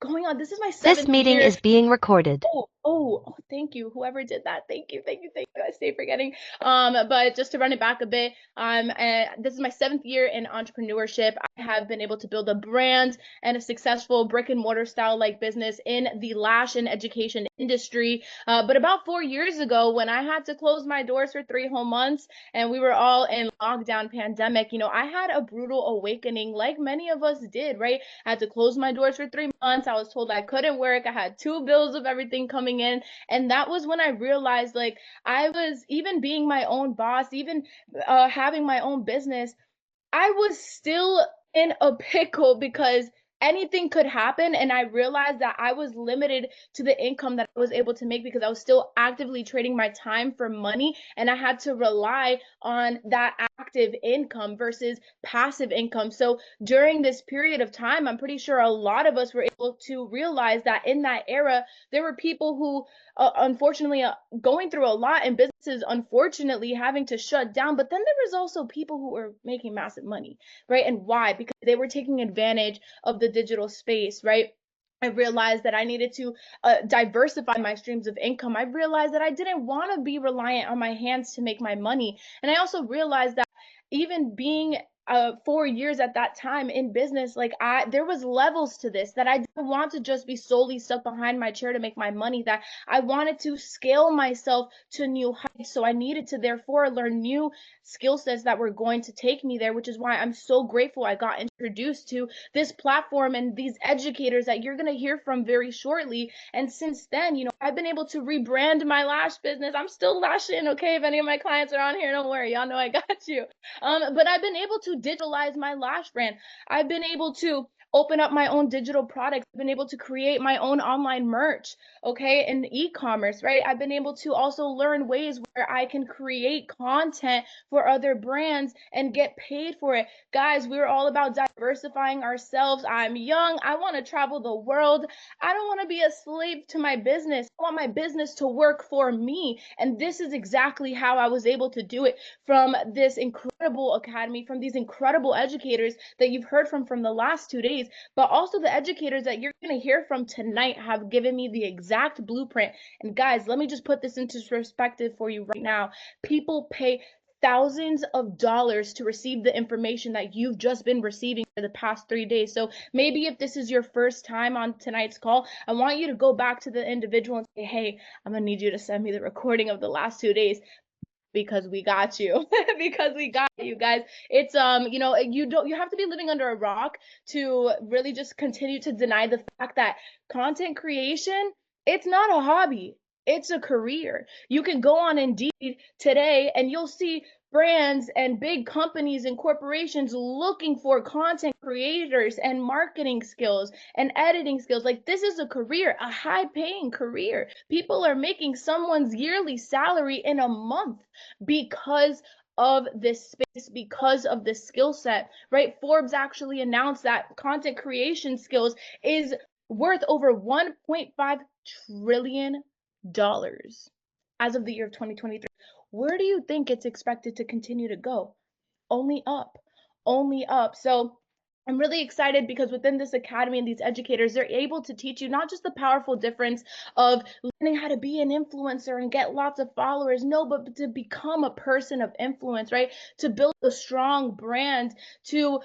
going on. This is my This seventh meeting year. is being recorded. Oh, thank you. Whoever did that. Thank you. I stay forgetting. But just to run it back a bit, this is my seventh year in entrepreneurship. I have been able to build a brand and a successful brick and mortar style like business in the lash and education industry. But about 4 years ago, when I had to close my doors for 3 whole months and we were all in lockdown pandemic, I had a brutal awakening like many of us did, right? I had to close my doors for 3 months. I was told I couldn't work. I had two bills of everything coming in. And that was when I realized, like, I was even being my own boss, even having my own business, I was still in a pickle because anything could happen. And I realized that I was limited to the income that I was able to make because I was still actively trading my time for money. And I had to rely on that active income versus passive income. So during this period of time, I'm pretty sure a lot of us were able to realize that in that era, there were people who unfortunately going through a lot in businesses, unfortunately having to shut down. But then there was also people who were making massive money, right? And why? Because they were taking advantage of the digital space, right? I realized that I needed to diversify my streams of income. I realized that I didn't want to be reliant on my hands to make my money. And I also realized that even being 4 years at that time in business, like there was levels to this, that I didn't want to just be solely stuck behind my chair to make my money, that I wanted to scale myself to new heights. So I needed to therefore learn new skill sets that were going to take me there, which is why I'm so grateful I got introduced to this platform and these educators that you're going to hear from very shortly. And since then, I've been able to rebrand my lash business. I'm still lashing, okay? If any of my clients are on here, don't worry, y'all know I got you. But I've been able to digitalize my lash brand. I've been able to open up my own digital products. I've been able to create my own online merch, okay, in e-commerce, right? I've been able to also learn ways where I can create content for other brands and get paid for it. Guys, we're all about diversifying ourselves. I'm young. I want to travel the world. I don't want to be a slave to my business. I want my business to work for me. And this is exactly how I was able to do it, from this incredible academy, from these incredible educators that you've heard from the last 2 days, but also the educators that you're going to hear from tonight have given me the exact blueprint. And guys, let me just put this into perspective for you right now. People pay thousands of dollars to receive the information that you've just been receiving for the past 3 days. So maybe if this is your first time on tonight's call, I want you to go back to the individual and say, hey, I'm gonna need you to send me the recording of the last 2 days, because we got you. Because we got you, guys. It's you have to be living under a rock to really just continue to deny the fact that content creation, it's not a hobby, it's a career. You can go on Indeed today and you'll see brands and big companies and corporations looking for content creators and marketing skills and editing skills. Like, this is a career, a high paying career. People are making someone's yearly salary in a month because of this space, because of this skill set, right? Forbes actually announced that content creation skills is worth over $1.5 trillion as of the year of 2023. Where do you think it's expected to continue to go? Only up, only up. So I'm really excited because within this academy and these educators, they're able to teach you not just the powerful difference of learning how to be an influencer and get lots of followers, no, but to become a person of influence, right? To build a strong brand, to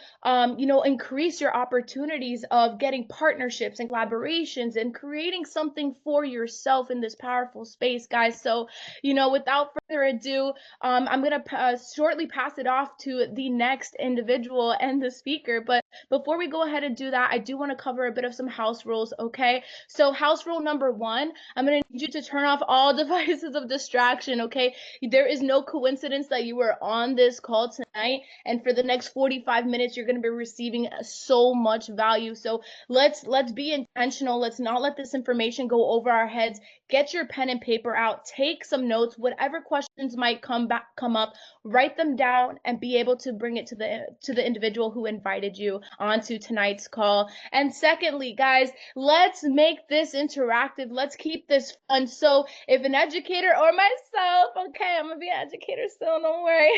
increase your opportunities of getting partnerships and collaborations and creating something for yourself in this powerful space, guys. So, without further ado, I'm going to shortly pass it off to the next individual and the speaker. But before we go ahead and do that, I do want to cover a bit of some house rules, okay? So house rule number 1, I'm going to need you to turn off all devices of distraction, okay? There is no coincidence that you were on this call tonight, and for the next 45 minutes, you're going to be receiving so much value. So let's be intentional. Let's not let this information go over our heads. Get your pen and paper out, take some notes, whatever questions might come up, write them down and be able to bring it to the individual who invited you onto tonight's call. And secondly, guys, let's make this interactive. Let's keep this fun. So if an educator or myself, okay, I'm gonna be an educator still, don't worry,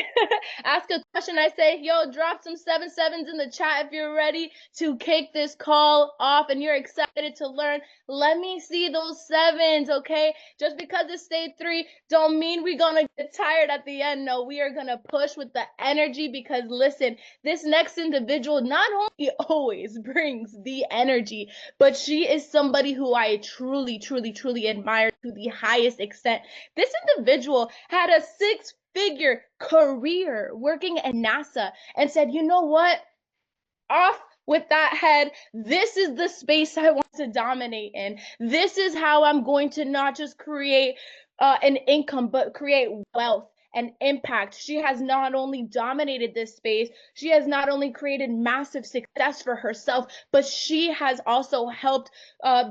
ask a question, I say, yo, drop some 7 7s in the chat if you're ready to kick this call off and you're excited to learn. Let me see those 7s, okay? Just because it's stage 3 don't mean we're gonna get tired at the end. No, we are gonna push with the energy, because listen, this next individual not only always brings the energy, but she is somebody who I truly, truly, truly admire to the highest extent. This individual had a 6-figure career working at NASA and said, you know what? Off with that head. This is the space I want to dominate in. This is how I'm going to not just create an income, but create wealth and impact. She has not only dominated this space, she has not only created massive success for herself, but she has also helped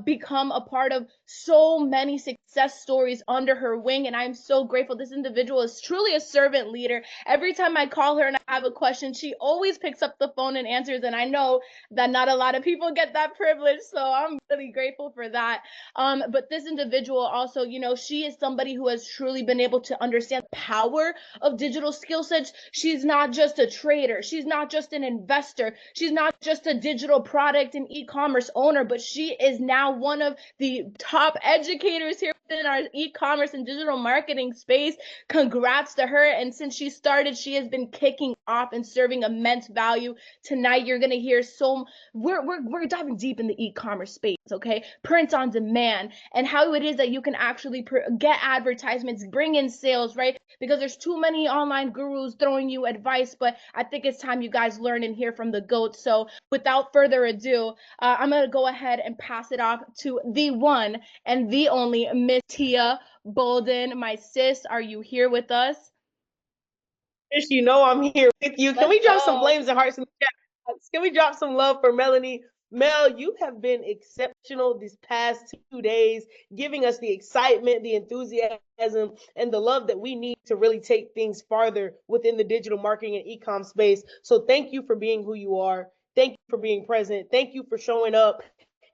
become a part of so many success stories under her wing. And I'm so grateful. This individual is truly a servant leader. Every time I call her and I have a question, she always picks up the phone and answers. And I know that not a lot of people get that privilege, so I'm really grateful for that. But this individual also, you know, she is somebody who has truly been able to understand the power of digital skill sets. She's not just a trader. She's not just an investor. She's not just a digital product and e-commerce owner, but she is now one of the top educators here within our e-commerce and digital marketing space. Congrats to her. And since she started, she has been kicking off and serving immense value. Tonight, you're going to hear we're diving deep in the e-commerce space, okay? Print on demand and how it is that you can actually get advertisements, bring in sales, right? Because there's too many online gurus throwing you advice, but I think it's time you guys learn and hear from the GOAT. So without further ado, I'm going to go ahead and pass it off to the one and the only Miss Tia Bolden. My sis, are you here with us? Yes, you know I'm here with you. Can Let's we drop some go. flames and hearts in the chat? Can we drop some love for Melanie? Mel, you have been exceptional these past 2 days, giving us the excitement, the enthusiasm, and the love that we need to really take things farther within the digital marketing and e-com space. So thank you for being who you are. Thank you for being present. Thank you for showing up.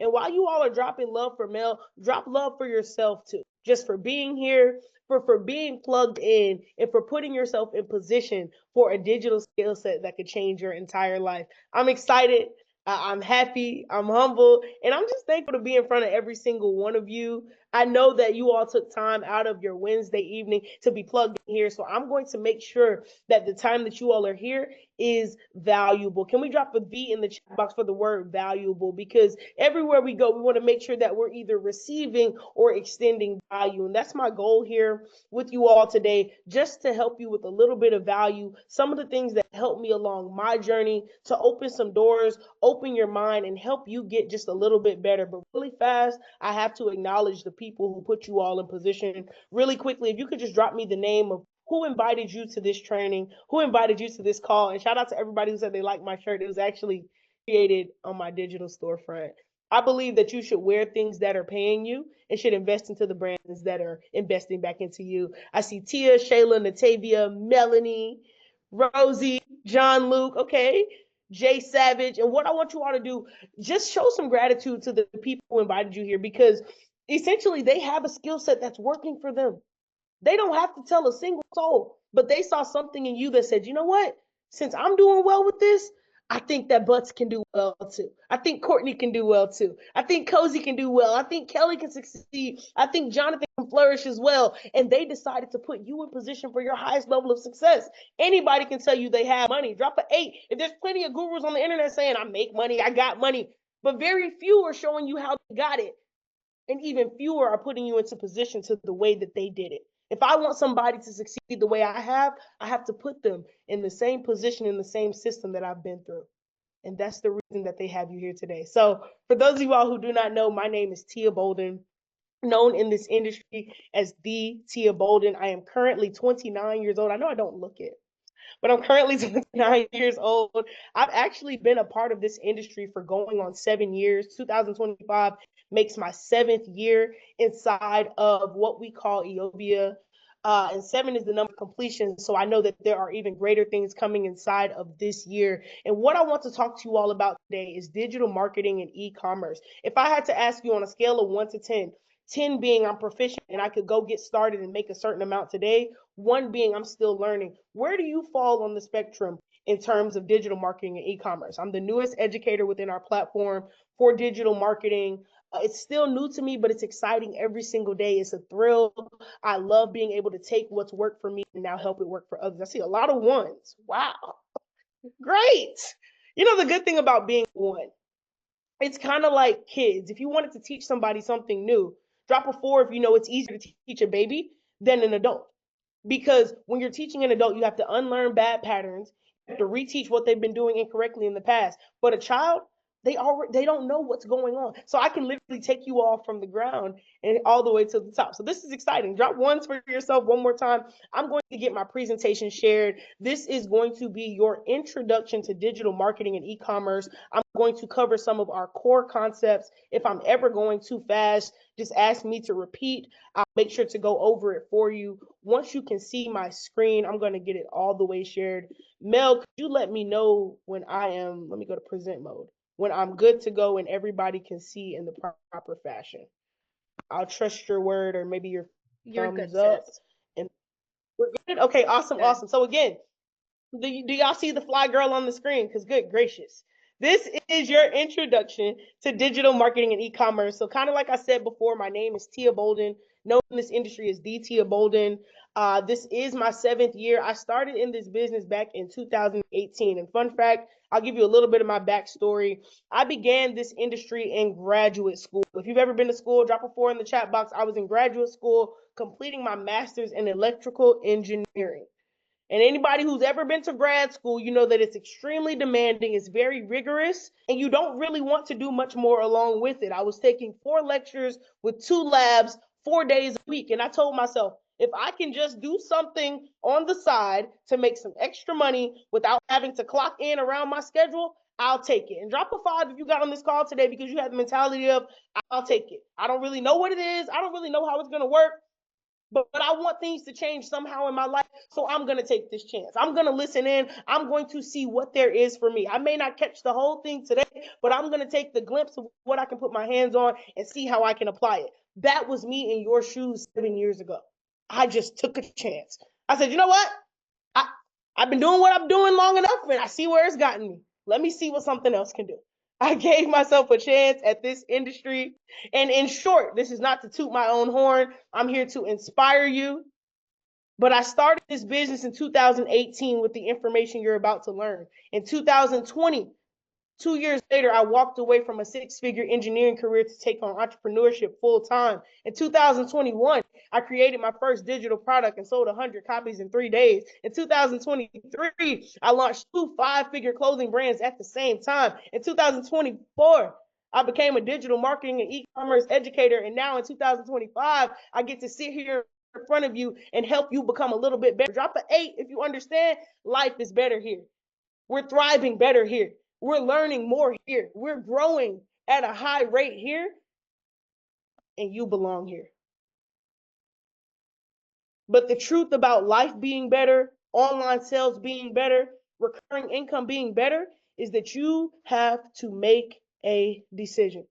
And while you all are dropping love for Mel, drop love for yourself too, just for being here, for being plugged in, and for putting yourself in position for a digital skill set that could change your entire life. I'm excited. I'm happy. I'm humble. And I'm just thankful to be in front of every single one of you. I know that you all took time out of your Wednesday evening to be plugged in here. So I'm going to make sure that the time that you all are here is valuable. Can we drop a V in the chat box for the word valuable? Because everywhere we go, we want to make sure that we're either receiving or extending value. And that's my goal here with you all today, just to help you with a little bit of value, some of the things that helped me along my journey to open some doors, open your mind, and help you get just a little bit better. But really fast, I have to acknowledge the people who put you all in position. Really quickly, if you could just drop me the name of who invited you to this training, who invited you to this call, and shout out to everybody who said they liked my shirt. It was actually created on my digital storefront. I believe that you should wear things that are paying you and should invest into the brands that are investing back into you. I see Tia, Shayla, Natavia, Melanie, Rosie, John Luke, okay, Jay Savage. And what I want you all to do, just show some gratitude to the people who invited you here, because essentially they have a skill set that's working for them. They don't have to tell a single soul, but they saw something in you that said, you know what? Since I'm doing well with this, I think that Butts can do well too. I think Courtney can do well too. I think Cozy can do well. I think Kelly can succeed. I think Jonathan can flourish as well. And they decided to put you in position for your highest level of success. Anybody can tell you they have money. Drop an 8. If there's plenty of gurus on the internet saying, I make money, I got money, but very few are showing you how they got it. And even fewer are putting you into position to the way that they did it. If I want somebody to succeed the way I have to put them in the same position, in the same system that I've been through. And that's the reason that they have you here today. So for those of you all who do not know, my name is Tia Bolden, known in this industry as the Tia Bolden. I am currently 29 years old. I know I don't look it, but I'm currently 29 years old. I've actually been a part of this industry for going on 7 years. 2025 makes my 7th year inside of what we call EOBIA. And 7 is the number of completion. So I know that there are even greater things coming inside of this year. And what I want to talk to you all about today is digital marketing and e-commerce. If I had to ask you on a scale of 1 to 10, 10 being I'm proficient and I could go get started and make a certain amount today, 1 being I'm still learning. Where do you fall on the spectrum in terms of digital marketing and e-commerce? I'm the newest educator within our platform for digital marketing. It's still new to me, but it's exciting every single day. It's a thrill. I love being able to take what's worked for me and now help it work for others. I see a lot of ones. Wow. Great. You know, the good thing about being one, it's kind of like kids. If you wanted to teach somebody something new, drop a 4 if you know it's easier to teach a baby than an adult. Because when you're teaching an adult, you have to unlearn bad patterns, you have to reteach what they've been doing incorrectly in the past. But a child, they don't know what's going on. So I can literally take you all from the ground and all the way to the top. So this is exciting. Drop ones for yourself one more time. I'm going to get my presentation shared. This is going to be your introduction to digital marketing and e-commerce. I'm going to cover some of our core concepts. If I'm ever going too fast, just ask me to repeat. I'll make sure to go over it for you. Once you can see my screen, I'm going to get it all the way shared. Mel, could you let me know when let me go to present mode, when I'm good to go and everybody can see in the proper fashion? I'll trust your word or maybe your You're thumbs good, up. sis. And we're good. Okay, awesome, Good. awesome. So again, do y'all see the fly girl on the screen? Because good gracious. This is your introduction to digital marketing and e-commerce. So kind of like I said before, my name is Tia Bolden, known in this industry as the Tia Bolden. This is my 7th year. I started in this business back in 2018. And fun fact, I'll give you a little bit of my backstory. I began this industry in graduate school. If you've ever been to school, drop a 4 in the chat box. I was in graduate school completing my master's in electrical engineering. And anybody who's ever been to grad school, you know that it's extremely demanding, it's very rigorous, and you don't really want to do much more along with it. I was taking 4 lectures with 2 labs, 4 days a week, and I told myself, if I can just do something on the side to make some extra money without having to clock in around my schedule, I'll take it. And drop a 5 if you got on this call today because you have the mentality of, I'll take it. I don't really know what it is. I don't really know how it's going to work. But I want things to change somehow in my life. So I'm going to take this chance. I'm going to listen in. I'm going to see what there is for me. I may not catch the whole thing today, but I'm going to take the glimpse of what I can put my hands on and see how I can apply it. That was me in your shoes 7 years ago. I just took a chance. I said, you know what? I've been doing what I'm doing long enough and I see where it's gotten me. Let me see what something else can do. I gave myself a chance at this industry. And in short, this is not to toot my own horn. I'm here to inspire you. But I started this business in 2018 with the information you're about to learn. In 2020, 2 years later, I walked away from a 6-figure engineering career to take on entrepreneurship full time. In 2021, I created my first digital product and sold 100 copies in 3 days. In 2023, I launched 2 5-figure clothing brands at the same time. In 2024, I became a digital marketing and e-commerce educator. And now in 2025, I get to sit here in front of you and help you become a little bit better. Drop an 8 if you understand life is better here. We're thriving better here. We're learning more here. We're growing at a high rate here, and you belong here. But the truth about life being better, online sales being better, recurring income being better, is that you have to make a decision,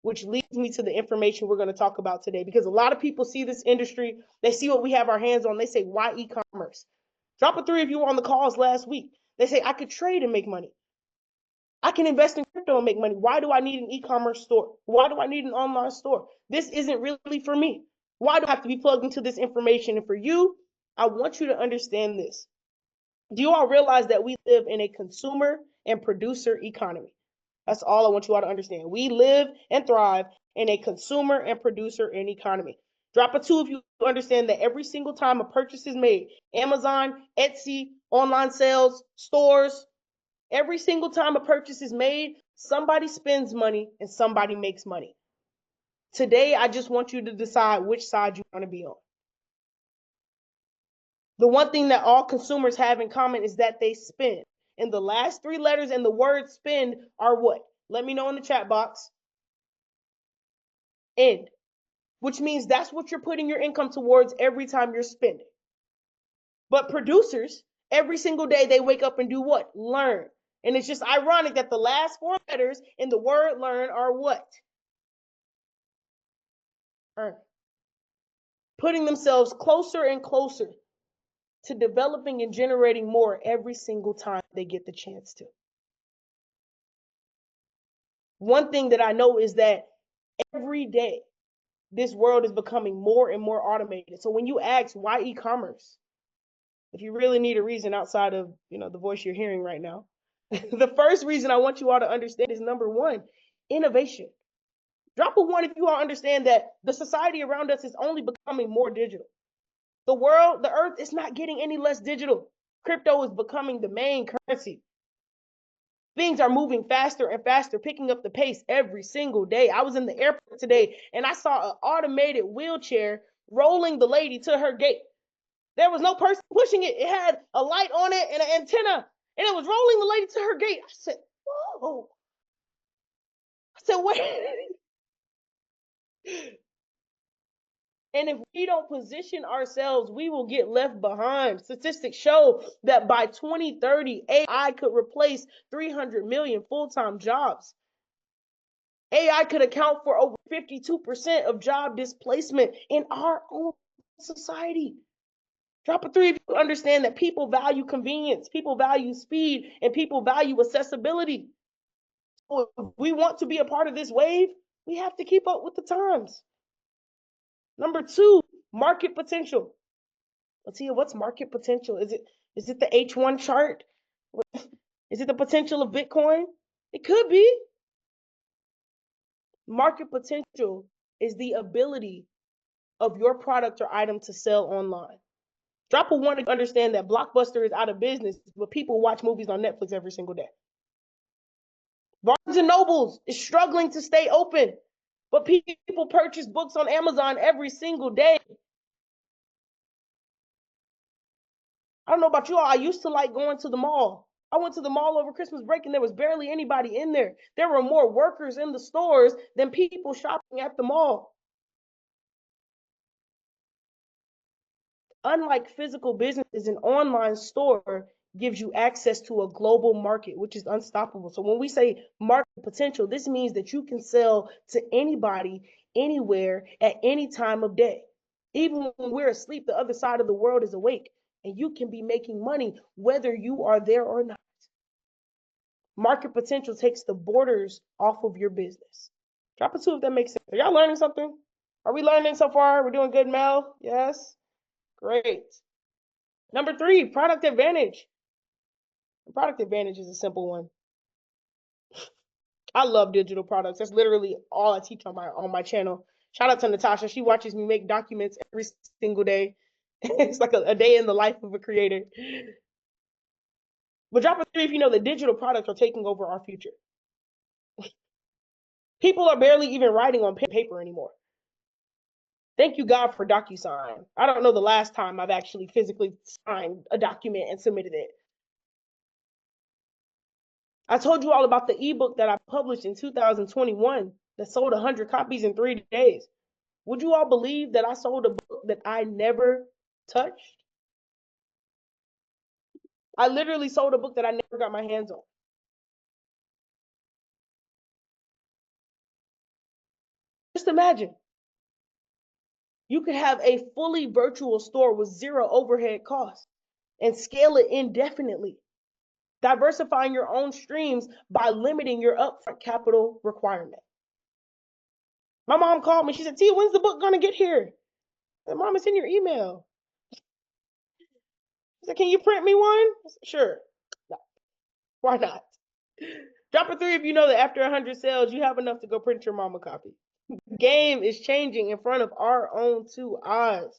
which leads me to the information we're going to talk about today. Because a lot of people see this industry, they see what we have our hands on, they say, why e-commerce? Drop a 3 if you were on the calls last week. They say, I could trade and make money. I can invest in crypto and make money. Why do I need an e-commerce store? Why do I need an online store? This isn't really for me. Why do I have to be plugged into this information? And for you, I want you to understand this. Do you all realize that we live in a consumer and producer economy? That's all I want you all to understand. We live and thrive in a consumer and producer and economy. Drop a 2 if you understand that every single time a purchase is made, Amazon, Etsy, online sales, stores, every single time a purchase is made, somebody spends money and somebody makes money. Today, I just want you to decide which side you want to be on. The one thing that all consumers have in common is that they spend. And the last 3 letters in the word spend are what? Let me know in the chat box. End. Which means that's what you're putting your income towards every time you're spending. But producers, every single day they wake up and do what? Learn. And it's just ironic that the last 4 letters in the word learn are what? earn. Putting themselves closer and closer to developing and generating more every single time they get the chance to. One thing that I know is that every day this world is becoming more and more automated. So when you ask why e-commerce, if you really need a reason outside of, the voice you're hearing right now, the first reason I want you all to understand is number one, innovation. Drop a one if you all understand that the society around us is only becoming more digital. The world, the earth is not getting any less digital. Crypto is becoming the main currency. Things are moving faster and faster, picking up the pace every single day. I was in the airport today and I saw an automated wheelchair rolling the lady to her gate. There was no person pushing it. It had a light on it and an antenna, and it was rolling the lady to her gate. I said, whoa. I said, wait. And if we don't position ourselves, we will get left behind. Statistics show that by 2030, AI could replace 300 million full-time jobs. AI could account for over 52% of job displacement in our own society. Drop a three if you understand that people value convenience, people value speed, and people value accessibility. So if we want to be a part of this wave, we have to keep up with the times. Number two, market potential. Let's see, what's market potential? Is it the H1 chart? Is it the potential of Bitcoin? It could be. Market potential is the ability of your product or item to sell online. Drop a one to understand that Blockbuster is out of business, but people watch movies on Netflix every single day. Barnes and Nobles is struggling to stay open, but people purchase books on Amazon every single day. I don't know about you all. I used to like going to the mall. I went to the mall over Christmas break and there was barely anybody in there. There were more workers in the stores than people shopping at the mall. Unlike physical businesses, an online store gives you access to a global market, which is unstoppable. So when we say market potential, this means that you can sell to anybody, anywhere, at any time of day. Even when we're asleep, the other side of the world is awake, and you can be making money whether you are there or not. Market potential takes the borders off of your business. Drop a two if that makes sense. Are y'all learning something? Are we learning so far? We're doing good, Mel? Yes? Great. Number three, product advantage. Product advantage is a simple one. I love digital products. That's literally all I teach on my channel. Shout out to Natasha. She watches me make documents every single day. It's like a day in the life of a creator. But drop a three if you know that digital products are taking over our future. People are barely even writing on paper anymore. Thank you, God, for DocuSign. I don't know the last time I've actually physically signed a document and submitted it. I told you all about the ebook that I published in 2021 that sold 100 copies in 3 days. Would you all believe that I sold a book that I never touched? I literally sold a book that I never got my hands on. Just imagine. You could have a fully virtual store with zero overhead costs and scale it indefinitely, diversifying your own streams by limiting your upfront capital requirement. My mom called me. She said, Tia, when's the book going to get here? I said, Mom, it's in your email. She said, can you print me one? I said, sure. No. Why not? Drop a three if you know that after 100 sales, you have enough to go print your mom a copy. The game is changing in front of our own two eyes.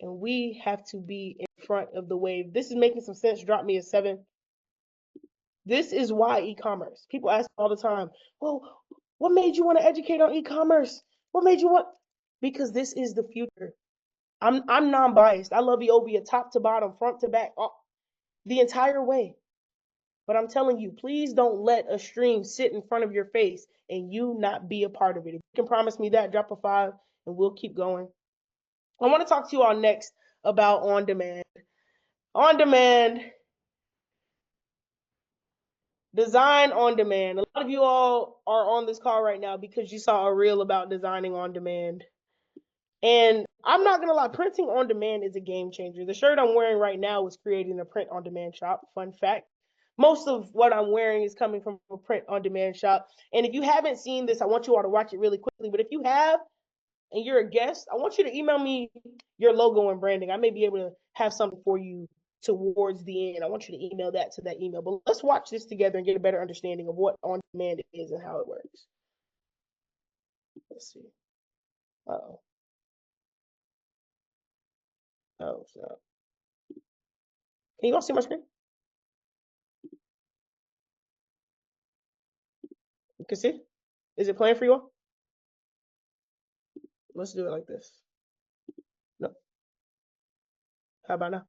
And we have to be in front of the wave. This is making some sense. Drop me a 7. This is why e-commerce. People ask all the time, well, what made you want to educate on e-commerce? What made you want? Because this is the future. I'm non-biased. I love Eobia top to bottom, front to back, the entire way. But I'm telling you, please don't let a stream sit in front of your face and you not be a part of it. If you can promise me that, drop a 5 and we'll keep going. I want to talk to you all next about on demand. On demand Design on demand. A lot of you all are on this call right now because you saw a reel about designing on demand. And I'm not gonna lie, printing on demand is a game changer. The shirt I'm wearing right now is creating a print on demand shop. Fun fact. Most of what I'm wearing is coming from a print on demand shop. And if you haven't seen this, I want you all to watch it really quickly. But if you have and you're a guest, I want you to email me your logo and branding. I may be able to have something for you towards the end. I want you to email that to that email. But let's watch this together and get a better understanding of what on demand is and how it works. Let's see. Uh-oh. Oh, so. Can you all see my screen? You can see? Is it playing for you all? Let's do it like this. No. How about now?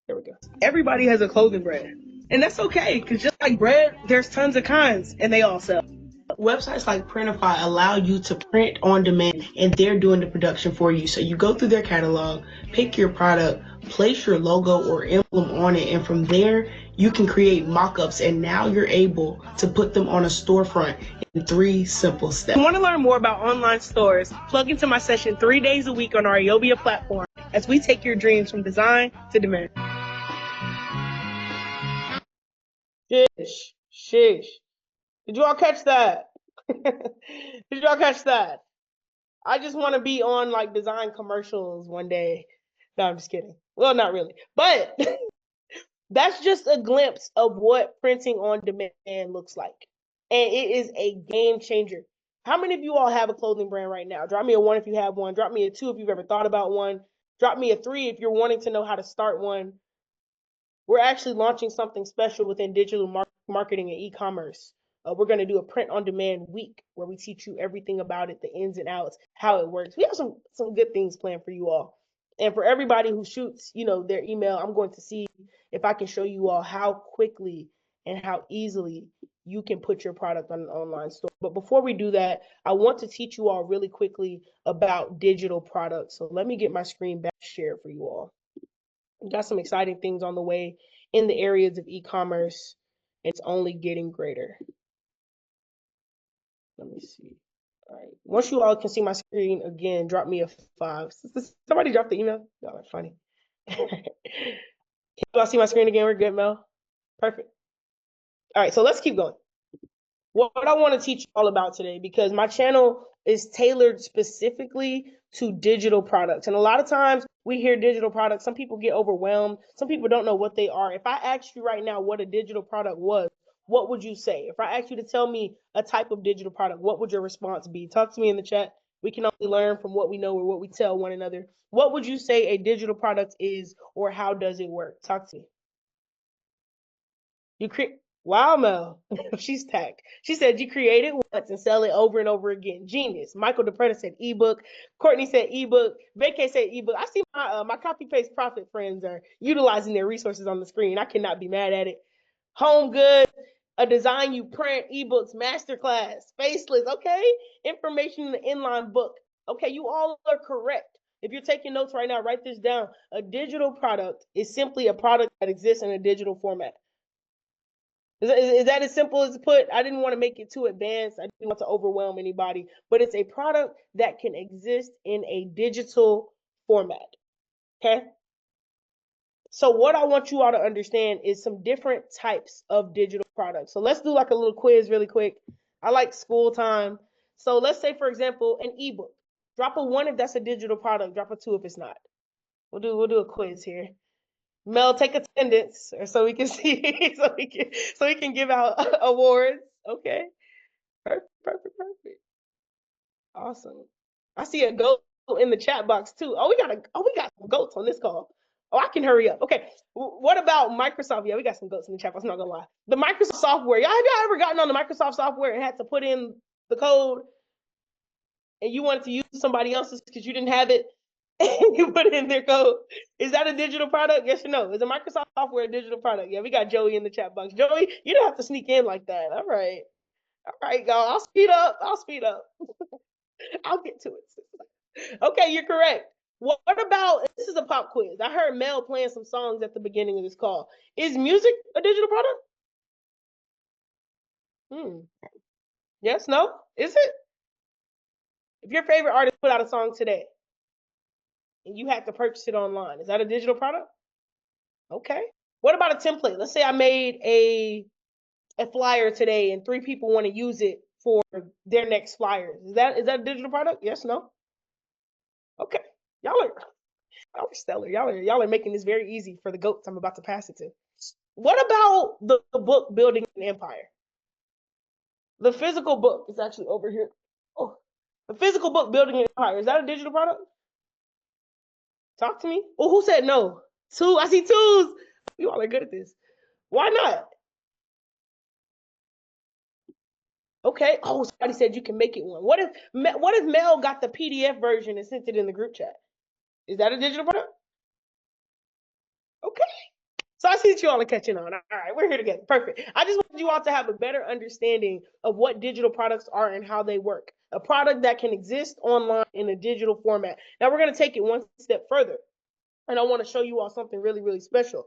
There we go. Everybody has a clothing brand. And that's okay, because just like bread, there's tons of kinds, and they all sell. Websites like Printify allow you to print on demand, and they're doing the production for you. So you go through their catalog, pick your product, place your logo or emblem on it, and from there, you can create mock-ups, and now you're able to put them on a storefront in 3 simple steps. If you want to learn more about online stores, plug into my session 3 days a week on our Iobia platform as we take your dreams from design to demand. Shish. Did you all catch that? Did you all catch that? I just want to be on like design commercials one day. No, I'm just kidding. Well, not really. But that's just a glimpse of what printing on demand looks like. And it is a game changer. How many of you all have a clothing brand right now? Drop me a 1 if you have one. Drop me a 2 if you've ever thought about one. Drop me a 3 if you're wanting to know how to start one. We're actually launching something special within digital marketing and e-commerce. We're going to do a print on demand week where we teach you everything about it, the ins and outs, how it works. We have some good things planned for you all. And for everybody who shoots, their email, I'm going to see if I can show you all how quickly and how easily you can put your product on an online store. But before we do that, I want to teach you all really quickly about digital products. So let me get my screen back shared for you all. We got some exciting things on the way in the areas of e-commerce. It's only getting greater. Let me see. All right. Once you all can see my screen again, drop me a 5. Somebody drop the email. No, that's funny. Can you all see my screen again? We're good, Mel. Perfect. All right, so let's keep going. What I want to teach you all about today, because my channel is tailored specifically to digital products. And a lot of times we hear digital products, some people get overwhelmed. Some people don't know what they are. If I asked you right now what a digital product was, what would you say? If I asked you to tell me a type of digital product, what would your response be? Talk to me in the chat. We can only learn from what we know or what we tell one another. What would you say a digital product is, or how does it work? Talk to me. Wow, Mel. She's tagged. She said you create it once and sell it over and over again. Genius. Michael DePreda said ebook. Courtney said ebook. Vacay said ebook. I see my copy paste profit friends are utilizing their resources on the screen. I cannot be mad at it. Home goods, a design you print, ebooks, masterclass, faceless. Okay, information in the inline book. Okay, you all are correct. If you're taking notes right now, write this down. A digital product is simply a product that exists in a digital format. Is that as simple as put? I didn't want to make it too advanced. I didn't want to overwhelm anybody, but it's a product that can exist in a digital format. Okay. So what I want you all to understand is some different types of digital products. So let's do like a little quiz really quick. I like school time. So let's say, for example, an ebook. Drop a 1 if that's a digital product. Drop a 2 if it's not. We'll do a quiz here. Mel, take attendance, or so we can see, so we can give out awards. Okay, perfect. Awesome. I see a goat in the chat box too. We got some goats on this call. Oh, I can hurry up. Okay, what about Microsoft? Yeah, we got some goats in the chat box. I'm not gonna lie. The Microsoft software. Have y'all ever gotten on the Microsoft software and had to put in the code, and you wanted to use somebody else's because you didn't have it? And you put in their code. Is that a digital product? Yes or no? Is a Microsoft software a digital product? Yeah, we got Joey in the chat box. Joey, you don't have to sneak in like that. All right, y'all. I'll speed up. I'll get to it. Okay, you're correct. What about, this is a pop quiz. I heard Mel playing some songs at the beginning of this call. Is music a digital product? Yes, no? Is it? If your favorite artist put out a song today and you had to purchase it online, is that a digital product? Okay. What about a template? Let's say I made a flyer today and 3 people want to use it for their next flyers. Is that a digital product? Yes, no? Okay. Y'all are stellar. Y'all are making this very easy for the goats I'm about to pass it to. What about the book Building an Empire? The physical book is actually over here. Oh, the physical book Building an Empire, is that a digital product? Talk to me. Oh, who said no? 2. I see 2s. You all are good at this. Why not? Okay. Oh, somebody said you can make it one. What if Mel got the PDF version and sent it in the group chat? Is that a digital product? Okay. So I see that you all are catching on. All right, we're here together. Perfect. I just want you all to have a better understanding of what digital products are and how they work. A product that can exist online in a digital format. Now we're going to take it one step further. And I want to show you all something really, really special.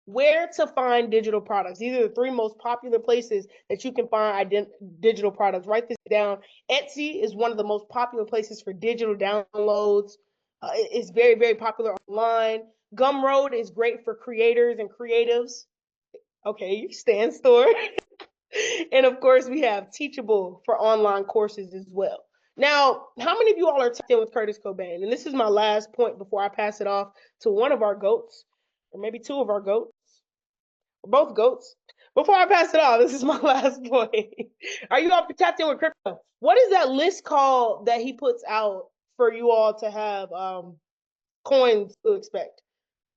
Where to find digital products. These are the 3 most popular places that you can find digital products. Write this down. Etsy is one of the most popular places for digital downloads. It's very, very popular online. Gumroad is great for creators and creatives. Okay, Stan Store. And of course, we have Teachable for online courses as well. Now, how many of you all are tapped in with Curtis Cobain? And this is my last point before I pass it off to one of our goats, or maybe 2 of our goats, or both goats. Before I pass it off, this is my last point. Are you all tapped in with crypto? What is that list called that he puts out for you all to have coins to expect?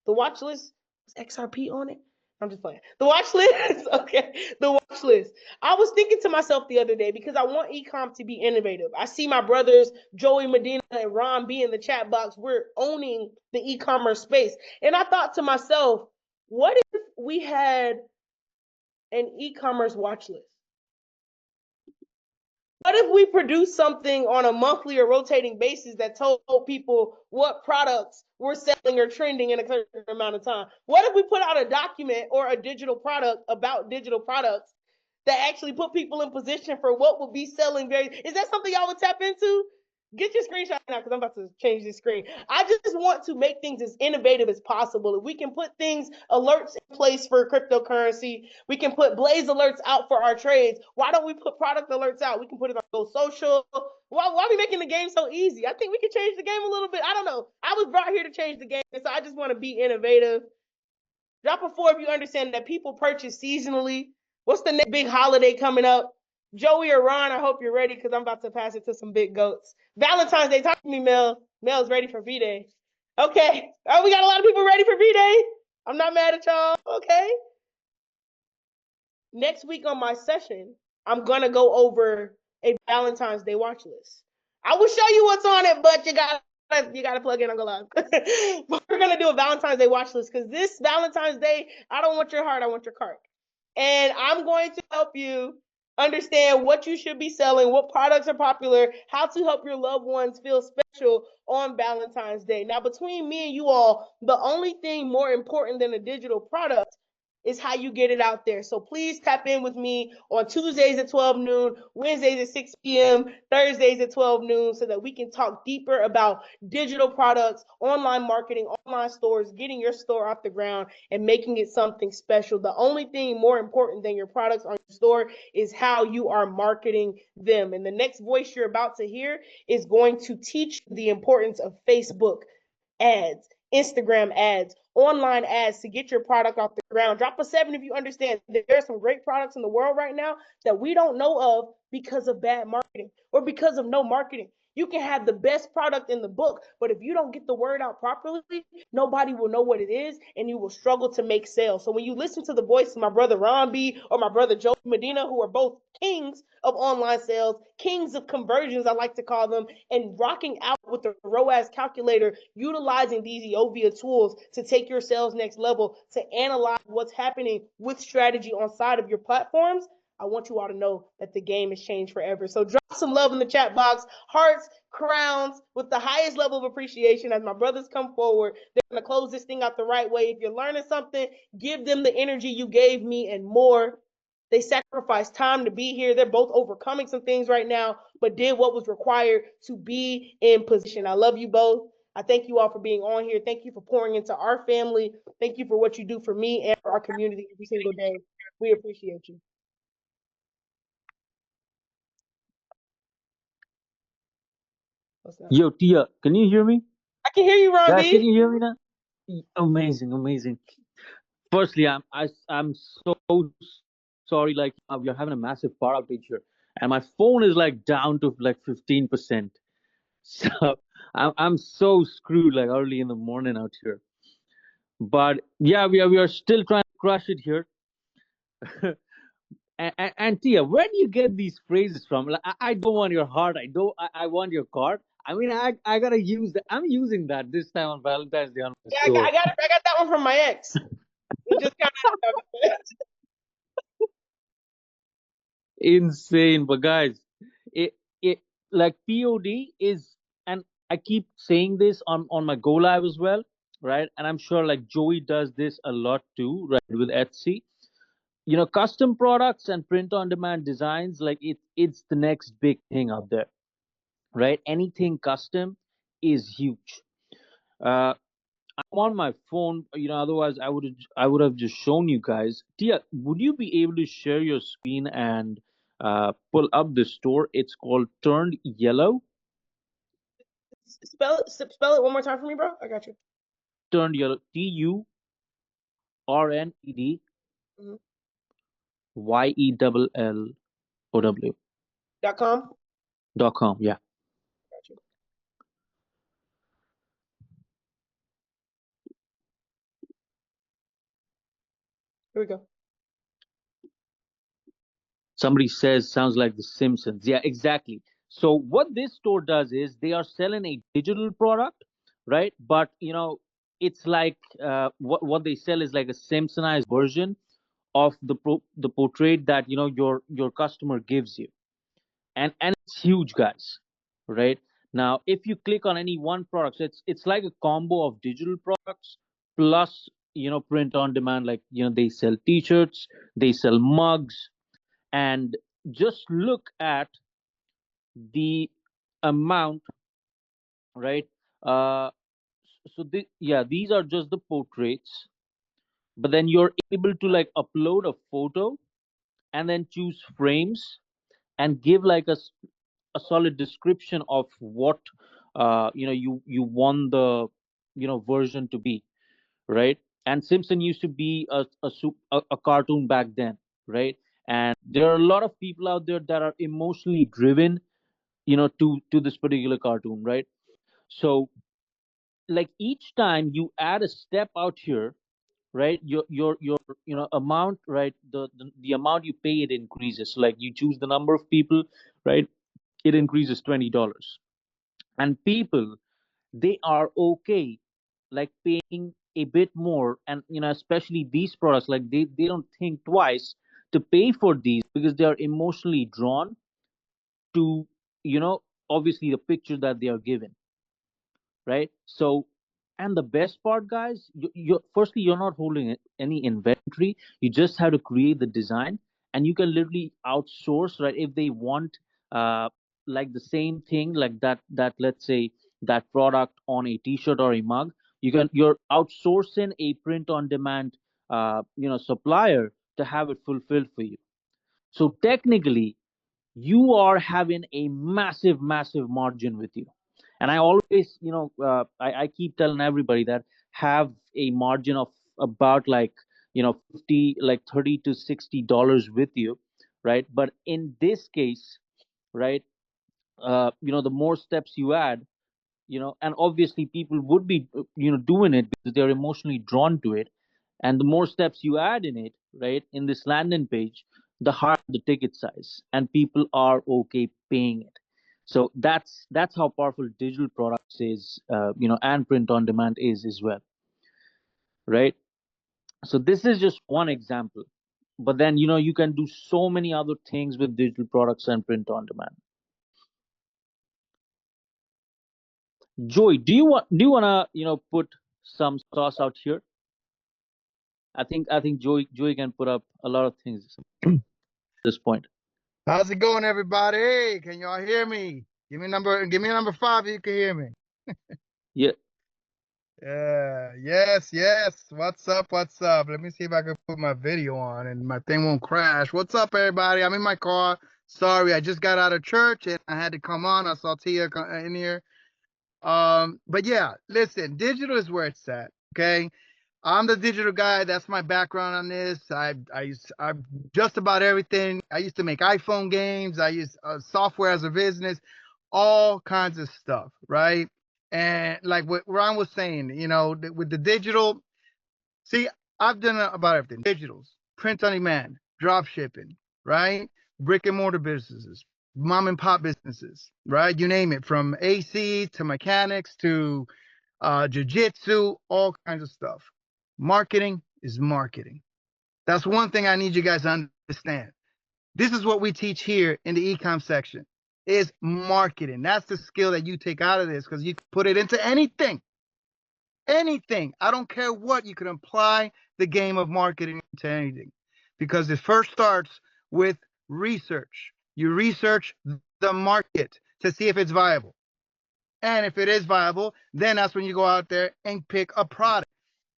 The watch list? Was XRP on it? I'm just playing. The watch list? Okay. The watch list. I was thinking to myself the other day, because I want ecom to be innovative. I see my brothers, Joey Medina and Ron B in the chat box. We're owning the e-commerce space. And I thought to myself, what if we had an e-commerce watch list? What if we produce something on a monthly or rotating basis that told people what products were selling or trending in a certain amount of time? What if we put out a document or a digital product about digital products that actually put people in position for what would be selling? Is that something y'all would tap into? Get your screenshot now, because I'm about to change this screen. I just want to make things as innovative as possible. If we can put things, alerts in place for cryptocurrency, we can put Blaze alerts out for our trades. Why don't we put product alerts out? We can put it on Go Social. Why are we making the game so easy? I think we can change the game a little bit. I don't know. I was brought here to change the game, so I just want to be innovative. Drop a 4 if you understand that people purchase seasonally. What's the next big holiday coming up? Joey or Ron, I hope you're ready, because I'm about to pass it to some big goats. Valentine's Day, talk to me, Mel. Mel's ready for V-Day. Okay. Oh, we got a lot of people ready for V-Day. I'm not mad at y'all. Okay. Next week on my session, I'm going to go over a Valentine's Day watch list. I will show you what's on it, but you gotta plug in on Go Live. We're gonna do a Valentine's Day watch list, because this Valentine's Day, I don't want your heart, I want your cart. And I'm going to help you understand what you should be selling, what products are popular, how to help your loved ones feel special on Valentine's Day. Now, between me and you all, the only thing more important than a digital product is how you get it out there. So please tap in with me on Tuesdays at 12 noon, Wednesdays at 6 p.m., Thursdays at 12 noon, so that we can talk deeper about digital products, online marketing, online stores, getting your store off the ground and making it something special. The only thing more important than your products on your store is how you are marketing them. And the next voice you're about to hear is going to teach the importance of Facebook ads, Instagram ads, online ads to get your product off the ground. Drop a 7 if you understand there are some great products in the world right now that we don't know of because of bad marketing or because of no marketing. You can have the best product in the book, but if you don't get the word out properly, nobody will know what it is, and you will struggle to make sales. So when you listen to the voice of my brother Ron B or my brother Joe Medina, who are both kings of online sales, kings of conversions, I like to call them, and rocking out with the ROAS calculator, utilizing these Eovia tools to take your sales next level, to analyze what's happening with strategy on side of your platforms, I want you all to know that the game has changed forever. So drop some love in the chat box. Hearts, crowns, with the highest level of appreciation as my brothers come forward. They're going to close this thing out the right way. If you're learning something, give them the energy you gave me and more. They sacrificed time to be here. They're both overcoming some things right now, but did what was required to be in position. I love you both. I thank you all for being on here. Thank you for pouring into our family. Thank you for what you do for me and for our community every single day. We appreciate you. Yo, Tia, can you hear me? I can hear you, Ron Guys, can B. you hear me now? Amazing, amazing. Firstly, I'm so sorry. Like we are having a massive power outage here, and my phone is like down to like 15%. So I'm so screwed. Like early in the morning out here. But yeah, we are still trying to crush it here. And Tia, where do you get these phrases from? Like, I don't want your heart. I want your card. I mean, I gotta use that. I'm using that this time on Valentine's Day on my Yeah, store. I got that one from my ex. It just kind of. Insane, but guys, it like POD is, and I keep saying this on my Go Live as well, right? And I'm sure like Joey does this a lot too, right? With Etsy, custom products and print on demand designs, like it's the next big thing out there, right? Anything custom is huge. I'm on my phone, otherwise I would have just shown you guys. Tia, would you be able to share your screen and pull up the store? It's called Turned Yellow. Spell it one more time for me, bro. I got you. Turned Yellow. TURNED Mm-hmm. YELLOW .com. .com. Yeah. Got you. Here we go. Somebody says sounds like The Simpsons. Yeah, exactly. So what this store does is they are selling a digital product, right? But it's like what they sell is like a Simpsonized version of the portrait that your customer gives you, and it's huge, guys. Right now, if you click on any one product, so it's like a combo of digital products plus print on demand. Like they sell t-shirts, they sell mugs, and just look at the amount, right? uh yeah, these are just the portraits, but then you're able to like upload a photo and then choose frames and give like a solid description of what you want the version to be, right? And Simpson used to be a cartoon back then, right? And there are a lot of people out there that are emotionally driven, to this particular cartoon, right? So like each time you add a step out here, right, your amount, right, the amount you pay, it increases. So, like, you choose the number of people, right, it increases $20. And people, they are okay like paying a bit more, and especially these products, like they don't think twice to pay for these because they are emotionally drawn to you know obviously the picture that they are given, right? So, and the best part, guys, you're firstly, you're not holding any inventory. You just have to create the design, and you can literally outsource, right? If they want like the same thing, like that let's say that product on a t-shirt or a mug, you're outsourcing a print on demand supplier to have it fulfilled for you. So technically you are having a massive margin with you. And I always, I keep telling everybody that have a margin of about like 50, like 30 to $60 with you, right? But in this case, right, the more steps you add, and obviously people would be doing it because they're emotionally drawn to it, and the more steps you add in it, right, in this landing page, the higher the ticket size, and people are okay paying it. So that's how powerful digital products is, and print on demand is as well, right? So this is just one example, but then you can do so many other things with digital products and print on demand. Joey, do you wanna put some sauce out here? I think Joey can put up a lot of things at this point. How's it going, everybody? Hey, can y'all hear me? Give me a number 5 if you can hear me. Yeah. Yeah, yes. What's up? Let me see if I can put my video on and my thing won't crash. What's up, everybody? I'm in my car. Sorry, I just got out of church and I had to come on. I saw Tia in here. But yeah, listen, digital is where it's at. Okay. I'm the digital guy. That's my background on this. I just about everything. I used to make iPhone games. I use software as a business, all kinds of stuff, right? And like what Ron was saying, with the digital, see, I've done about everything. Digitals, print on demand, drop shipping, right? Brick and mortar businesses, mom and pop businesses, right? You name it, from AC to mechanics to jiu-jitsu, all kinds of stuff. Marketing is marketing. That's one thing I need you guys to understand. This is what we teach here in the ecom section, is marketing. That's the skill that you take out of this, because you can put it into anything. Anything. I don't care what. You can apply the game of marketing to anything, because it first starts with research. You research the market to see if it's viable. And if it is viable, then that's when you go out there and pick a product,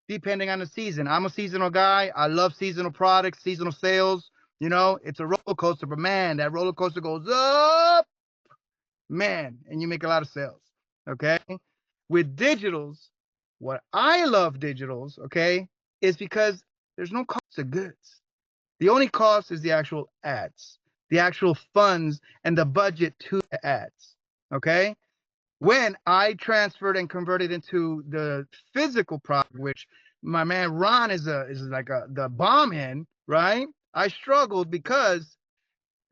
depending on the season. I'm a seasonal guy. I love seasonal products, seasonal sales. It's a roller coaster, but man, that roller coaster goes up, man, and you make a lot of sales. Okay. With digitals, what I love digitals, okay, is because there's no cost of goods. The only cost is the actual ads, the actual funds and the budget to the ads. Okay. When I transferred and converted into the physical product, which my man Ron is like the bomb in, right? I struggled because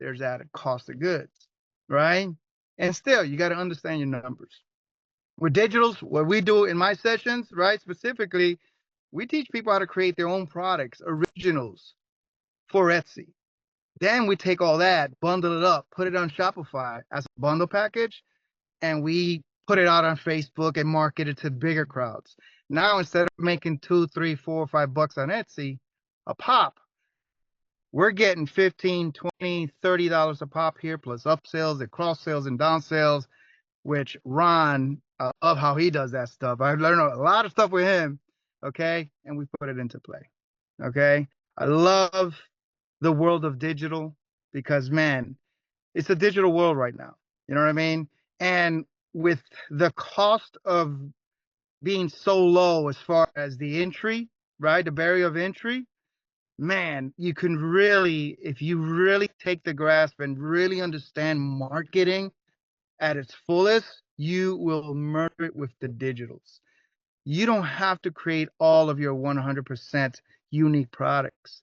there's added cost of goods, right? And still, you got to understand your numbers. With digitals, what we do in my sessions, right, specifically, we teach people how to create their own products, originals for Etsy. Then we take all that, bundle it up, put it on Shopify as a bundle package, and we put it out on Facebook and market it to bigger crowds. Now, instead of making $2, $3, $4, $5 on Etsy a pop, we're getting $15, $20, $30 a pop here, plus upsells and cross sales and down sales, which Ron, I love how he does that stuff. I learned a lot of stuff with him, okay? And we put it into play, okay? I love the world of digital because, man, it's a digital world right now. You know what I mean? And with the cost of being so low as far as the entry, right? The barrier of entry, man, you can really, if you really take the grasp and really understand marketing at its fullest, you will murder it with the digitals. You don't have to create all of your 100% unique products.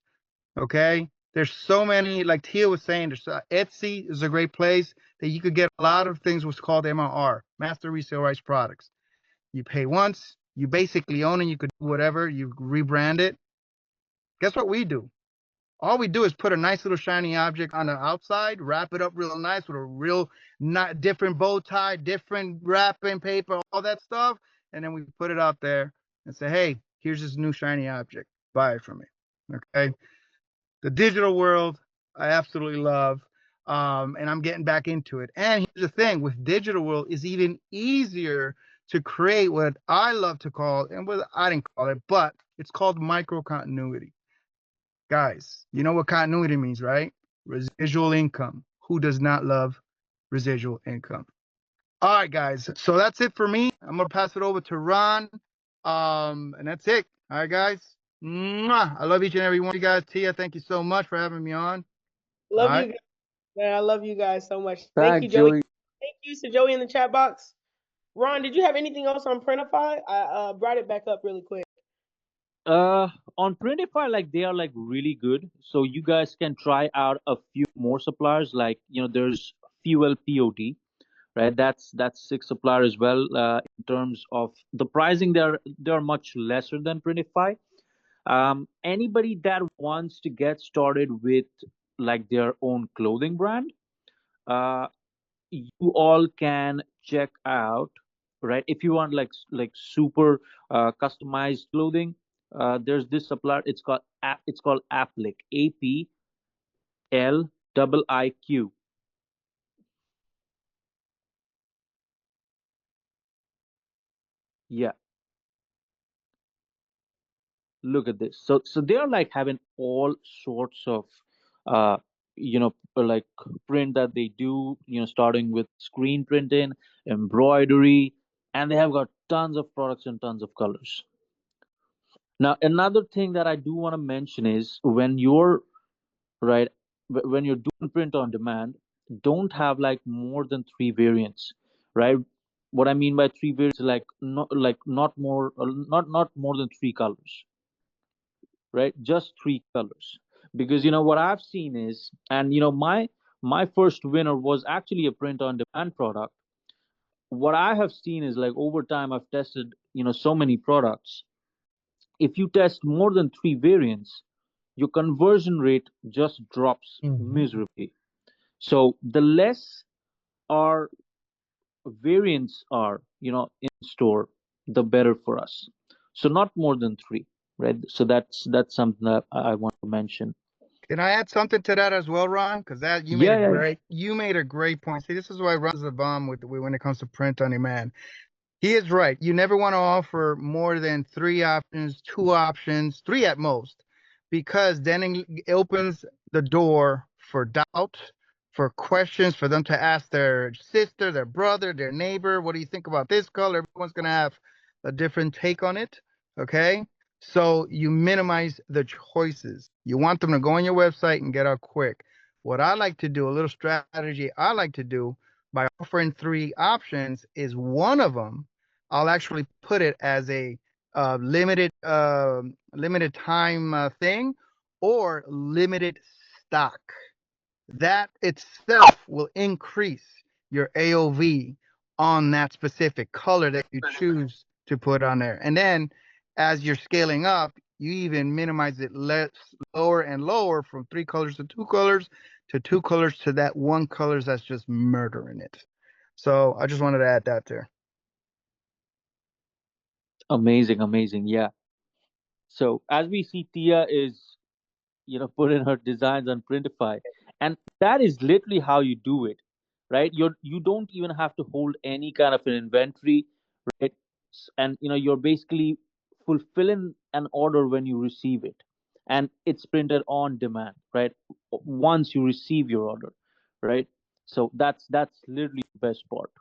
Okay. There's so many, like Tia was saying, Etsy is a great place that you could get a lot of things what's called MRR, Master Resale Rights products. You pay once, you basically own it, you could do whatever, you rebrand it. Guess what we do? All we do is put a nice little shiny object on the outside, wrap it up real nice with a real not different bow tie, different wrapping paper, all that stuff. And then we put it out there and say, hey, here's this new shiny object. Buy it from me. Okay. The digital world, I absolutely love. And I'm getting back into it. And here's the thing, with digital world, is even easier to create what I love to call, and what I didn't call it, but it's called micro continuity. Guys, you know what continuity means, right? Residual income. Who does not love residual income? All right, guys. So that's it for me. I'm gonna pass it over to Ron. And that's it. All right, guys. Mwah. I love each and every one of you guys. Tia, thank you so much for having me on. Love All you right. guys. Man, I love you guys so much. Thank you, Thanks, Joey. Joey. Thank you to Joey in the chat box. Ron, did you have anything else on Printify? I brought it back up really quick. On Printify, like they are like really good. So you guys can try out a few more suppliers. Like there's Fuel POT, right? That's 6 supplier as well. In terms of the pricing, they're much lesser than Printify. Anybody that wants to get started with like their own clothing brand, uh, you all can check out, right? If you want like super customized clothing, there's this supplier. It's called Applic. APLIIQ. Yeah, look at this. So they are like having all sorts of uh like print that they do, starting with screen printing, embroidery, and they have got tons of products and tons of colors. Now, another thing that I do want to mention is when you're right, when you're doing print on demand, don't have like more than three variants, right? What I mean by three variants is like not more than three colors, right? Just three colors. Because what I've seen is, and my first winner was actually a print on demand product. What I have seen is like over time I've tested, so many products. If you test more than three variants, your conversion rate just drops Mhm. miserably. So the less our variants are, in store, the better for us. So not more than three, right? So that's something that I want to mention. Can I add something to that as well, Ron? Because that Yeah, yeah, yeah. you made a great point. See, this is why Ron's a bomb when it comes to print on demand. He is right. You never want to offer more than three options, two options, three at most, because then it opens the door for doubt, for questions, for them to ask their sister, their brother, their neighbor, what do you think about this color? Everyone's going to have a different take on it. Okay. So you minimize the choices. You want them to go on your website and get out quick. What I like to do, a little strategy I like to do by offering three options is one of them I'll actually put it as a limited time thing or limited stock. That itself will increase your AOV on that specific color that you choose to put on there. And then as you're scaling up, you even minimize it lower and lower from three colors to two colors to that one color that's just murdering it. So I just wanted to add that there. Amazing, amazing. Yeah. So as we see, Tia is, put in her designs on Printify, and that is literally how you do it, right? You don't even have to hold any kind of an inventory, right? And you're basically fulfilling an order when you receive it, and it's printed on demand, right? Once you receive your order, right? So that's literally the best part.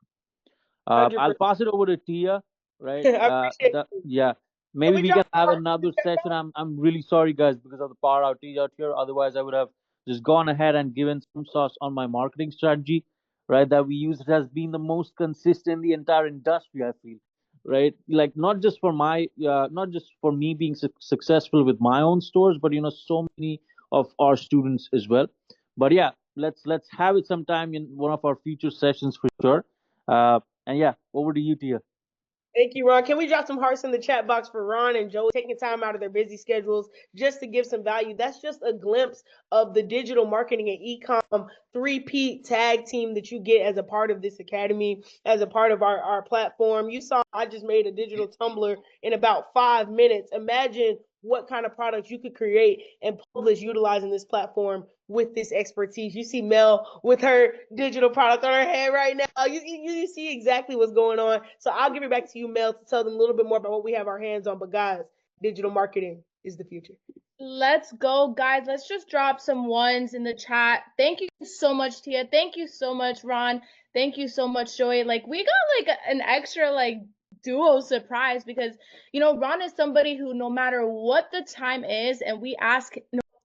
I'll 100%. pass it over to Tia, right? I appreciate you. Yeah, Can maybe we we drop can some have hearts in another the chat session. box? I'm really sorry, guys, because of the power outage out here. Otherwise, I would have just gone ahead and given some sauce on my marketing strategy, right? That we use. It has been the most consistent in the entire industry, I feel, right? Like not just for me being successful with my own stores, but so many of our students as well. But yeah, let's have it sometime in one of our future sessions for sure. And yeah, over to you, Tia. Thank you, Ron. Can we drop some hearts in the chat box for Ron and Joe taking time out of their busy schedules just to give some value? That's just a glimpse of the digital marketing and e-com three-peat tag team that you get as a part of this academy, as a part of our platform. You saw I just made a digital tumbler in about 5 minutes. Imagine what kind of products you could create and publish utilizing this platform with this expertise. You see Mel with her digital product on her head right now. You see exactly what's going on. So I'll give it back to you, Mel, to tell them a little bit more about what we have our hands on. But guys, digital marketing is the future. Let's go, guys. Let's just drop some ones in the chat. Thank you so much, Tia. Thank you so much, Ron. Thank you so much, Joey. Like, we got like an extra like duo surprise because Ron is somebody who no matter what the time is and we ask,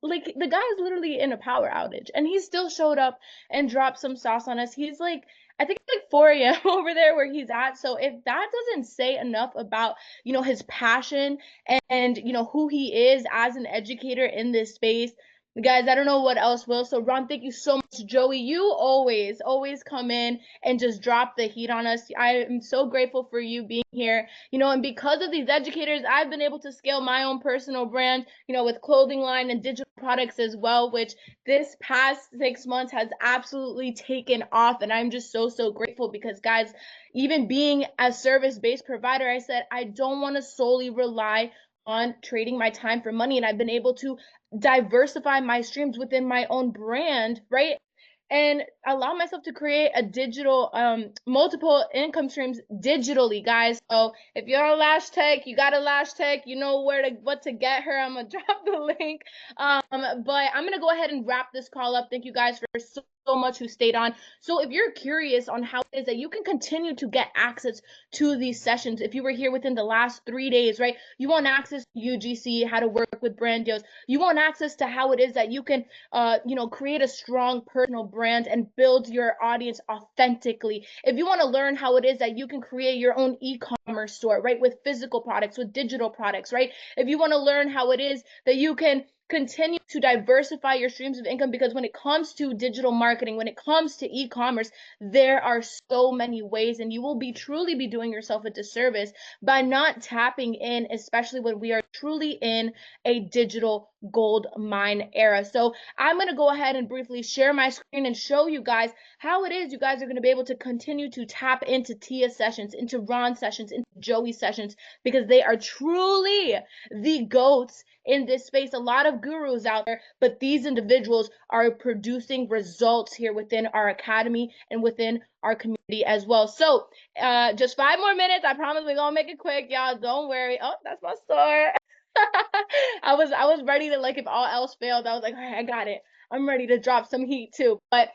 like, the guy is literally in a power outage and he still showed up and dropped some sauce on us. He's like, I think it's like 4 a.m. over there where he's at. So if that doesn't say enough about his passion and who he is as an educator in this space, Guys, I don't know what else will. So Ron, thank you so much. Joey, you always come in and just drop the heat on us. I am so grateful for you being here. And because of these educators, I've been able to scale my own personal brand, with clothing line and digital products as well, which this past 6 months has absolutely taken off. And I'm just so, so grateful because, guys, even being a service-based provider, I said I don't want to solely rely on trading my time for money. And I've been able to diversify my streams within my own brand, right? And allow myself to create a digital multiple income streams digitally, guys. So if you're a lash tech, you got a lash tech, you know what to get her. I'm gonna drop the link. But I'm gonna go ahead and wrap this call up. Thank you guys for so much who stayed on. So if you're curious on how it is that you can continue to get access to these sessions, if you were here within the last 3 days, right, you want access to UGC, how to work with brand deals, you want access to how it is that you can create a strong personal brand and build your audience authentically. If you want to learn how it is that you can create your own e-commerce store, right, with physical products, with digital products, right? If you want to learn how it is that you can continue to diversify your streams of income, because when it comes to digital marketing, when it comes to e-commerce, there are so many ways, and you will truly be doing yourself a disservice by not tapping in, especially when we are truly in a digital gold mine era. So I'm going to go ahead and briefly share my screen and show you guys how it is you guys are going to be able to continue to tap into Tia sessions, into Ron sessions, into Joey sessions, because they are truly the GOATs in this space. A lot of gurus out there, but these individuals are producing results here within our academy and within our community as well. So just 5 more minutes. I promise we're gonna make it quick, y'all. Don't worry. Oh, that's my store. I was ready to, like, if all else failed, I was like, all right, I got it. I'm ready to drop some heat too. But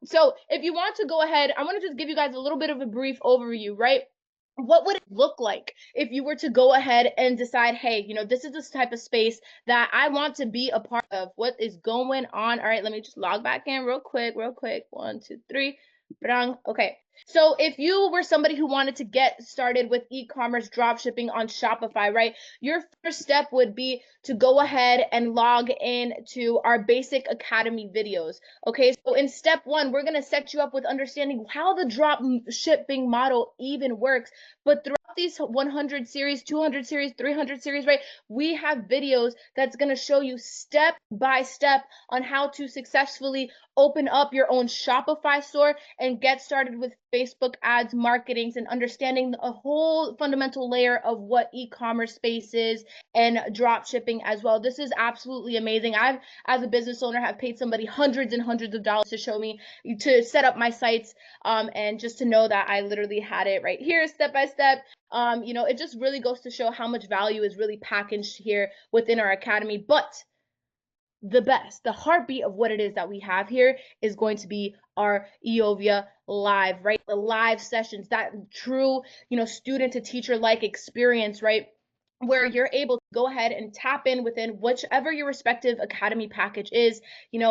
so if you want to go ahead, I want to just give you guys a little bit of a brief overview, right? What would it look like if you were to go ahead and decide, hey, this is this type of space that I want to be a part of? What is going on? All right, let me just log back in real quick. 1, 2, 3. Okay. So if you were somebody who wanted to get started with e-commerce dropshipping on Shopify, right, your first step would be to go ahead and log in to our basic academy videos. Okay, so in step 1, we're going to set you up with understanding how the drop shipping model even works. But throughout these 100 series, 200 series, 300 series, right, we have videos that's going to show you step by step on how to successfully open up your own Shopify store and get started with Facebook ads, marketings, and understanding a whole fundamental layer of what e-commerce space is and drop shipping as well. This is absolutely amazing. I've, as a business owner, have paid somebody hundreds and hundreds of dollars to show me, to set up my sites, and just to know that I literally had it right here, step by step. It just really goes to show how much value is really packaged here within our academy. But the heartbeat of what it is that we have here is going to be our Eovia Live, right? The live sessions, that true, student to teacher like experience, right? Where you're able to go ahead and tap in within whichever your respective academy package is.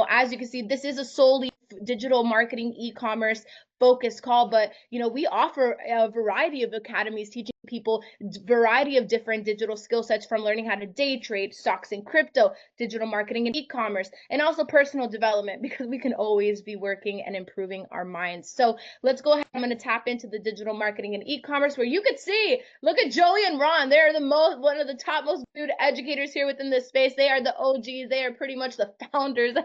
As you can see, this is a solely digital marketing e-commerce focused call, but we offer a variety of academies teaching people variety of different digital skill sets, from learning how to day trade, stocks and crypto, digital marketing and e-commerce, and also personal development, because we can always be working and improving our minds. So let's go ahead. I'm going to tap into the digital marketing and e-commerce, where you could see, look at Joey and Ron. They're one of the top most viewed educators here within this space. They are the OGs. They are pretty much the founders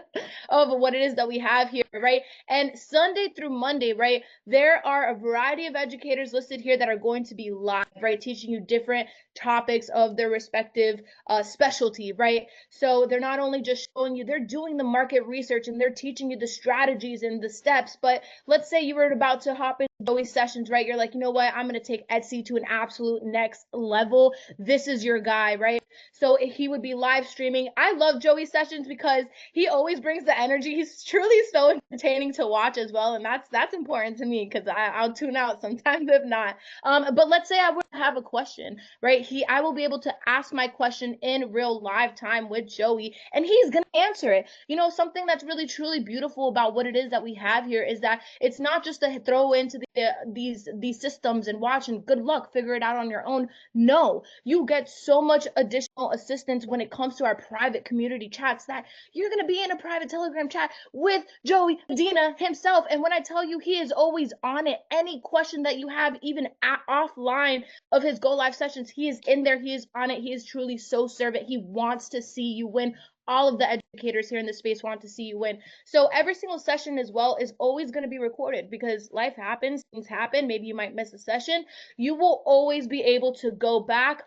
of what it is that we have here, right? And Sunday through Monday, right, there are a variety of educators listed here that are going to be live, right, teaching you different topics of their respective specialty, right? So they're not only just showing you, they're doing the market research and they're teaching you the strategies and the steps. But let's say you were about to hop into Joey's sessions, right? You're like, you know what, I'm going to take Etsy to an absolute next level. This is your guy, right? So he would be live streaming. I love Joey's sessions because he always brings the energy. He's truly so entertaining to watch as well, and that's important to me, because I'll tune out sometimes if not. But let's say I would have a question, right? I will be able to ask my question in real live time with Joey, and he's gonna answer it. Something that's really truly beautiful about what it is that we have here is that it's not just to throw into the these systems and watch and good luck, figure it out on your own. No, you get so much additional assistance when it comes to our private community chats that you're going to be in a private Telegram chat with Joey Medina himself. And when I tell you, he is always on it. Any question that you have, even offline of his Go Live sessions, he is in there. He is on it. He is truly so servant. He wants to see you win. All of the educators here in the space want to see you win. So every single session as well is always going to be recorded because life happens, things happen. Maybe you might miss a session. You will always be able to go back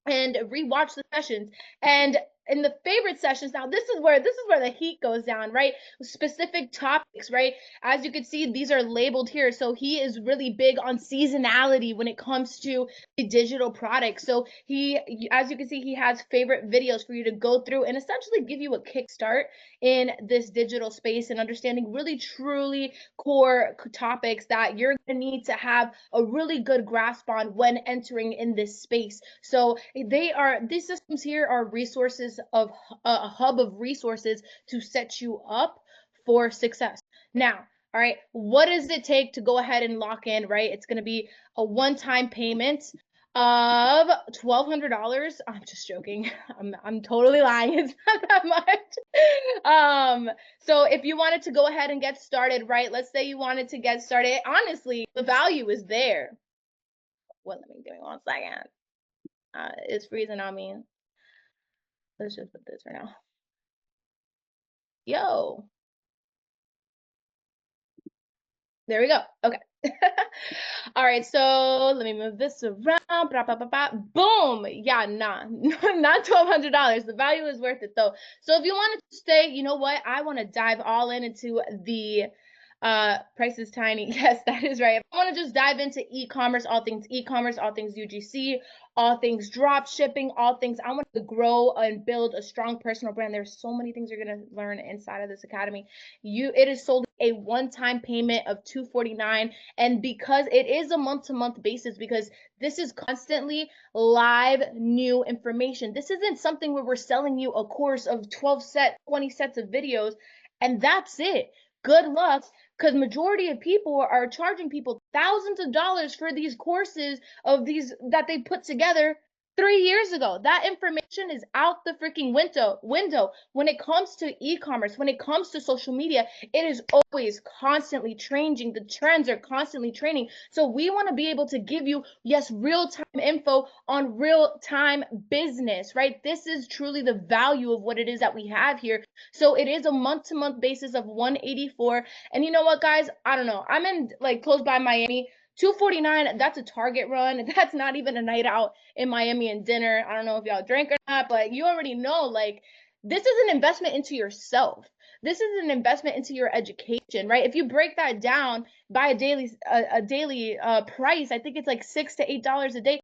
and rewatch the sessions. And in the favorite sessions, now this is where the heat goes down, right? Specific topics, right? As you can see, these are labeled here. So he is really big on seasonality when it comes to the digital products. So he, as you can see, he has favorite videos for you to go through and essentially give you a kickstart in this digital space and understanding really truly core topics that you're gonna need to have a really good grasp on when entering in this space. So these systems here are resources of a hub of resources to set you up for success. Now, all right, what does it take to go ahead and lock in, right? It's going to be a one-time payment of $1,200. I'm just joking. I'm totally lying. It's not that much. So if you wanted to go ahead and get started, right? Let's say you wanted to get started. Honestly, the value is there. Well, give me 1 second. It's freezing on me. Let's just put this for now. Yo. There we go. Okay. All right, so let me move this around. Boom. Yeah, nah, not $1,200. The value is worth it though. So if you wanted to stay, you know what? I want to dive all into the price is tiny. Yes, that is right. If I want to just dive into e-commerce, all things UGC, all things drop shipping, all things I want to grow and build a strong personal brand. There's so many things you're going to learn inside of this academy. It is solely a one-time payment of $249, and because it is a month-to-month basis, because this is constantly live new information. This isn't something where we're selling you a course of 20 sets of videos and that's it. Good luck, because majority of people are charging people thousands of dollars for these courses of these that they put together 3 years ago. That information is out the freaking window. When it comes to e-commerce, when it comes to social media, it is always constantly changing. The trends are constantly trending. So we want to be able to give you, yes, real-time info on real-time business, right? This is truly the value of what it is that we have here. So it is a month-to-month basis of $184. And you know what, guys? I don't know. I'm in close by Miami. $249, that's a Target run. That's not even a night out in Miami and dinner. I don't know if y'all drank or not, but you already know, this is an investment into yourself. This is an investment into your education, right? If you break that down by a daily price, I think it's like $6 to $8 a day.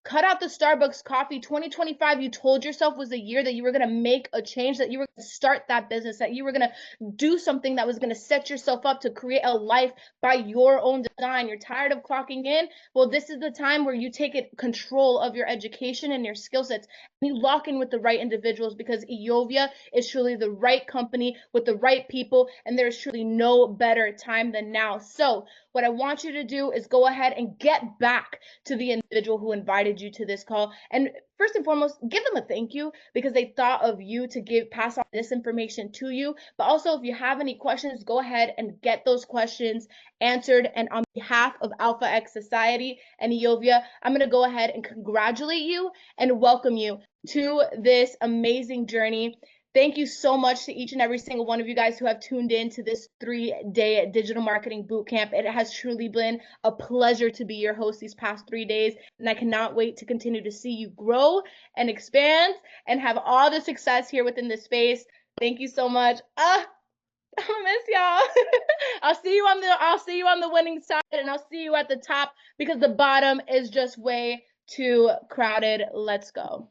Cut out the Starbucks coffee. 2025, you told yourself was the year that you were going to make a change, that you were going to start that business, that you were going to do something that was going to set yourself up to create a life by your own design. You're tired of clocking in? Well, this is the time where you take control of your education and your skill sets, and you lock in with the right individuals, because Eovia is truly the right company with the right people, and there's truly no better time than now. So what I want you to do is go ahead and get back to the individual who invited you to this call, and first and foremost, give them a thank you, because they thought of you to pass on this information to you. But also, if you have any questions, go ahead and get those questions answered. And on behalf of Alpha X Society and Eovia, I'm going to go ahead and congratulate you and welcome you to this amazing journey. Thank you so much to each and every single one of you guys who have tuned in to this 3-day digital marketing bootcamp. It has truly been a pleasure to be your host these past 3 days, and I cannot wait to continue to see you grow and expand and have all the success here within this space. Thank you so much. I miss y'all. I'll see you on the winning side, and I'll see you at the top, because the bottom is just way too crowded. Let's go.